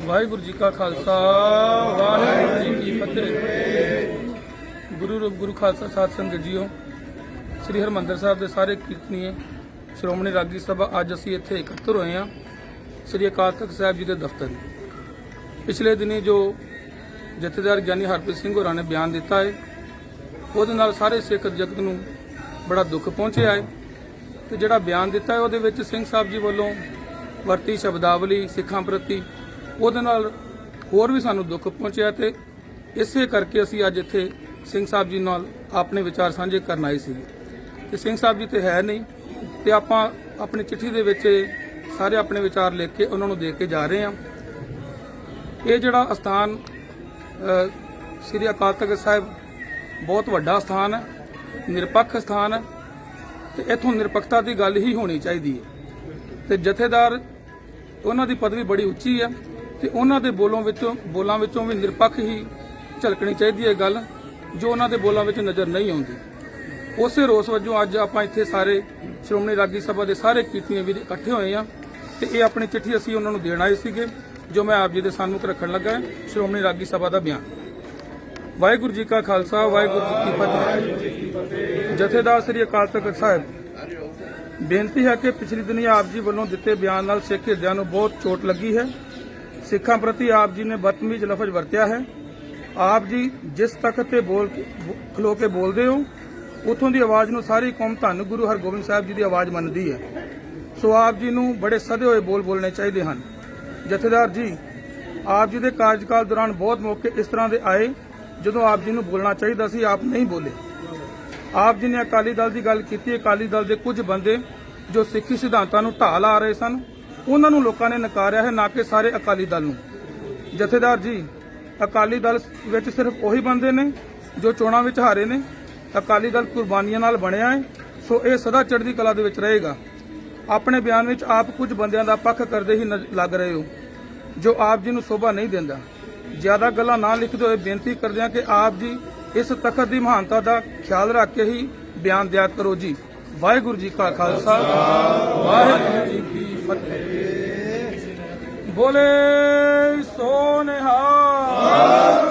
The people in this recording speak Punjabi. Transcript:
ਵਾਹਿਗੁਰੂ ਜੀ ਕਾ ਖਾਲਸਾ ਵਾਹਿਗੁਰੂ ਜੀ ਕੀ ਫਤਿਹ। ਗੁਰੂ ਰੂਪ ਗੁਰੂ ਖਾਲਸਾ ਸਾਧ ਸੰਗਤ ਜੀਓ, ਸ੍ਰੀ ਹਰਿਮੰਦਰ ਸਾਹਿਬ ਦੇ ਸਾਰੇ ਕੀਰਤਨੀਏ, ਸ਼੍ਰੋਮਣੀ ਰਾਗੀ ਸਭਾ, ਅੱਜ ਅਸੀਂ ਇੱਥੇ ਇਕੱਤਰ ਹੋਏ ਹਾਂ ਸ੍ਰੀ ਅਕਾਲ ਤਖਤ ਸਾਹਿਬ ਜੀ ਦੇ ਦਫ਼ਤਰ। ਪਿਛਲੇ ਦਿਨੀ ਜੋ ਜਥੇਦਾਰ ਗਿਆਨੀ ਹਰਪ੍ਰੀਤ ਸਿੰਘ ਹੋਰਾਂ ਨੇ ਬਿਆਨ ਦਿੱਤਾ ਹੈ, ਉਹਦੇ ਨਾਲ ਸਾਰੇ ਸਿੱਖ ਜਗਤ ਨੂੰ ਬੜਾ ਦੁੱਖ ਪਹੁੰਚਿਆ ਹੈ। ਤੇ ਜਿਹੜਾ ਬਿਆਨ ਦਿੱਤਾ ਹੈ ਉਹਦੇ ਵਿੱਚ ਸਿੰਘ ਸਾਹਿਬ ਜੀ ਵੱਲੋਂ ਵਰਤੀ ਸ਼ਬਦਾਵਲੀ ਸਿੱਖਾਂ ਪ੍ਰਤੀ, ਉਹਦੇ ਨਾਲ ਹੋਰ ਵੀ ਸਾਨੂੰ ਦੁੱਖ ਪਹੁੰਚਿਆ। ਤੇ ਇਸੇ ਕਰਕੇ ਅਸੀਂ ਅੱਜ ਇੱਥੇ ਸਿੰਘ ਸਾਹਿਬ ਜੀ ਨਾਲ ਆਪਣੇ ਵਿਚਾਰ ਸਾਂਝੇ ਕਰਨ ਆਏ ਸੀਗੇ। ਤੇ ਸਿੰਘ ਸਾਹਿਬ ਜੀ ਤੇ ਹੈ ਨਹੀਂ, ਤੇ ਆਪਾਂ ਆਪਣੀ ਚਿੱਠੀ ਦੇ ਵਿੱਚ ਸਾਰੇ ਆਪਣੇ ਵਿਚਾਰ ਲਿਖ ਕੇ ਉਹਨਾਂ ਨੂੰ ਦੇ ਕੇ ਜਾ ਰਹੇ ਹਾਂ। ਇਹ ਜਿਹੜਾ ਅਸਥਾਨ ਸ੍ਰੀ ਅਕਾਲ ਤਖਤ ਸਾਹਿਬ ਬਹੁਤ ਵੱਡਾ ਸਥਾਨ ਹੈ, ਨਿਰਪੱਖ ਸਥਾਨ ਹੈ, ਤੇ ਇੱਥੋਂ ਨਿਰਪੱਖਤਾ ਦੀ ਗੱਲ ਹੀ ਹੋਣੀ ਚਾਹੀਦੀ ਹੈ। ਤੇ ਜਥੇਦਾਰ ਉਹਨਾਂ ਦੀ ਪਦਵੀ ਬੜੀ ਉੱਚੀ ਹੈ, ਤੇ ਉਹਨਾਂ ਦੇ ਬੋਲਾਂ ਵਿੱਚੋਂ ਵੀ ਨਿਰਪੱਖ ਹੀ ਝਲਕਣੀ ਚਾਹੀਦੀ ਹੈ ਗੱਲ, ਜੋ ਉਹਨਾਂ ਦੇ ਬੋਲਾਂ ਵਿੱਚ ਨਜ਼ਰ ਨਹੀਂ ਆਉਂਦੀ। ਉਸੇ ਰੋਸ ਵਜੋਂ ਅੱਜ ਆਪਾਂ ਇੱਥੇ ਸਾਰੇ ਸ਼੍ਰੋਮਣੀ ਰਾਗੀ ਸਭਾ ਦੇ ਸਾਰੇ ਕੀਰਤਨੀਏ ਵੀਰ ਇਕੱਠੇ ਹੋਏ ਹਾਂ, ਤੇ ਇਹ ਆਪਣੀ ਚਿੱਠੀ ਅਸੀਂ ਉਹਨਾਂ ਨੂੰ ਦੇਣ ਆਏ ਸੀਗੇ, ਜੋ ਮੈਂ ਆਪ ਜੀ ਦੇ ਸਾਹਮਣੇ ਰੱਖਣ ਲੱਗਾ ਹਾਂ। ਸ਼੍ਰੋਮਣੀ ਰਾਗੀ ਸਭਾ ਦਾ ਬਿਆਨ। ਵਾਹਿਗੁਰੂ ਜੀ ਕਾ ਖਾਲਸਾ ਵਾਹਿਗੁਰੂ ਜੀ ਕੀ ਫਤਿਹ। ਜਥੇਦਾਰ ਸ੍ਰੀ ਅਕਾਲ ਤਖਤ ਸਾਹਿਬ, ਬੇਨਤੀ ਹੈ ਕਿ ਪਿਛਲੀ ਦਿਨੀ ਆਪ ਜੀ ਵੱਲੋਂ ਦਿੱਤੇ ਬਿਆਨ ਨਾਲ ਸਿੱਖ ਹਿਰਦਿਆਂ ਨੂੰ ਬਹੁਤ ਚੋਟ ਲੱਗੀ ਹੈ। ਸਿੱਖਾਂ ਪ੍ਰਤੀ ਆਪ ਜੀ ਨੇ ਬਦਤਮੀਜ਼ ਲਫ਼ਜ਼ ਵਰਤਿਆ ਹੈ। ਆਪ ਜੀ ਜਿਸ ਤਖਤ ਤੇ ਖਲੋ ਕੇ ਬੋਲਦੇ ਹੋ, ਉੱਥੋਂ ਦੀ ਆਵਾਜ਼ ਨੂੰ ਸਾਰੀ ਕੌਮ ਧੰਨ ਗੁਰੂ ਹਰਗੋਬਿੰਦ ਸਾਹਿਬ ਜੀ ਦੀ ਆਵਾਜ਼ ਮੰਨਦੀ ਹੈ। ਸੋ ਆਪ ਜੀ ਨੂੰ ਬੜੇ ਸਦੇ ਹੋਏ ਬੋਲ ਬੋਲਣੇ ਚਾਹੀਦੇ ਹਨ। ਜਥੇਦਾਰ ਜੀ, ਆਪ ਜੀ ਦੇ ਕਾਰਜਕਾਲ ਦੌਰਾਨ ਬਹੁਤ ਮੌਕੇ ਇਸ ਤਰ੍ਹਾਂ ਦੇ ਆਏ ਜਦੋਂ ਆਪ ਜੀ ਨੂੰ ਬੋਲਣਾ ਚਾਹੀਦਾ ਸੀ, ਆਪ ਨਹੀਂ ਬੋਲੇ। ਆਪ ਜੀ ਨੇ ਅਕਾਲੀ ਦਲ ਦੀ ਗੱਲ ਕੀਤੀ। ਅਕਾਲੀ ਦਲ ਦੇ ਕੁਝ ਬੰਦੇ ਜੋ ਸਿੱਖੀ ਸਿਧਾਂਤਾਂ ਨੂੰ ਢਾਹ ਲਾ ਰਹੇ ਸਨ, ਉਹਨਾਂ ਨੂੰ ਲੋਕਾਂ ਨੇ ਨਕਾਰਿਆ ਹੈ, ਨਾ ਕਿ ਸਾਰੇ ਅਕਾਲੀ ਦਲ ਨੂੰ। ਜਥੇਦਾਰ ਜੀ, ਅਕਾਲੀ ਦਲ ਵਿੱਚ ਸਿਰਫ ਉਹੀ ਬੰਦੇ ਨੇ ਜੋ ਚੋਣਾਂ ਵਿੱਚ ਹਾਰੇ ਨੇ। ਅਕਾਲੀ ਦਲ ਕੁਰਬਾਨੀਆਂ ਨਾਲ ਬਣਿਆ ਹੈ, ਸੋ ਇਹ ਸਦਾ ਚੜ੍ਹਦੀ ਕਲਾ ਦੇ ਵਿੱਚ ਰਹੇਗਾ। ਆਪਣੇ ਬਿਆਨ ਵਿੱਚ ਆਪ ਕੁਝ ਬੰਦਿਆਂ ਦਾ ਪੱਖ ਕਰਦੇ ਹੀ ਲੱਗ ਰਹੇ ਹੋ, ਜੋ ਆਪ ਜੀ ਨੂੰ ਸ਼ੋਭਾ ਨਹੀਂ ਦਿੰਦਾ। ਜ਼ਿਆਦਾ ਗੱਲਾਂ ਨਾ ਲਿਖਦੇ ਹੋਏ ਬੇਨਤੀ ਕਰਦੇ ਹਾਂ ਕਿ ਆਪ ਜੀ ਇਸ ਤਖਤ ਦੀ ਮਹਾਨਤਾ ਦਾ ਖਿਆਲ ਰੱਖ ਕੇ ਹੀ ਬਿਆਨ ਦਿਆ ਕਰੋ ਜੀ। ਵਾਹਿਗੁਰੂ ਜੀ ਕਾ ਖਾਲਸਾ ਵਾਹਿਗੁਰੂ ਜੀ ਕੀ ਫਤਿਹ। ਬੋਲੇ ਸੋ ਨਿਹਾਲ।